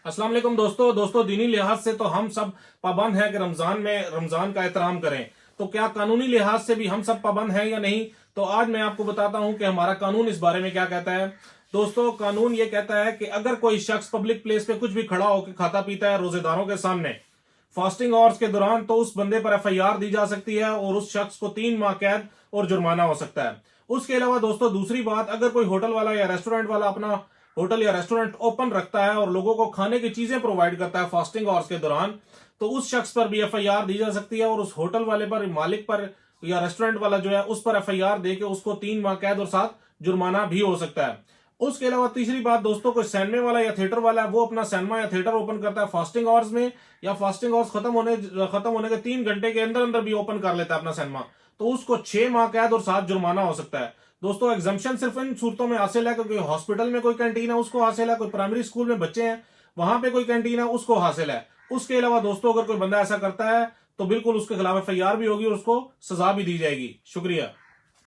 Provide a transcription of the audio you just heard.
अस्सलाम वालेकुम दोस्तों दीनी लिहाज से तो हम सब पाबंद हैं कि रमजान में रमजान का एहतराम करें। तो क्या कानूनी लिहाज से भी हम सब पाबंद हैं या नहीं? तो आज मैं आपको बताता हूं कि हमारा कानून इस बारे में क्या कहता है। दोस्तों, कानून ये कहता है कि अगर कोई शख्स पब्लिक प्लेस पे कुछ भी खड़ा होकर खाता पीता है रोजेदारों के सामने फास्टिंग आवर्स के दौरान, तो उस बंदे पर एफआईआर दी जा सकती है और उस शख्स को 3 माह कैद और जुर्माना हो सकता है। उसके अलावा दोस्तों, दूसरी बात, अगर कोई होटल वाला या रेस्टोरेंट वाला अपना होटल या रेस्टोरेंट ओपन रखता है और लोगों को खाने की चीजें प्रोवाइड करता है फास्टिंग आवर्स के दौरान, तो उस शख्स पर भी एफआईआर दी जा सकती है और उस होटल वाले पर, मालिक पर या रेस्टोरेंट वाला जो है उस पर एफआईआर देके उसको 3 माह कैद और साथ जुर्माना भी हो सकता है। उसके अलावा तीसरी बात दोस्तों, कोई सिनेमा वाला या थिएटर वाला है, वो अपना सिनेमा या थिएटर ओपन करता है फास्टिंग आवर्स में, या फास्टिंग आवर्स खत्म होने के 3 घंटे के अंदर अंदर भी ओपन कर लेता है अपना सिनेमा, तो उसको 6 माह कैद और 7 जुर्माना हो सकता है। दोस्तों, एग्जाम्पशन सिर्फ इन सूरतों में हासिल है क्योंकि हॉस्पिटल में कोई कैंटीन है उसको हासिल है, कोई प्राइमरी स्कूल में बच्चे हैं वहां पे कोई कैंटीन है उसको हासिल है। उसके अलावा दोस्तों, अगर कोई बंदा ऐसा करता है तो बिल्कुल उसके खिलाफ एफआईआर भी होगी और उसको सजा भी दी जाएगी। शुक्रिया।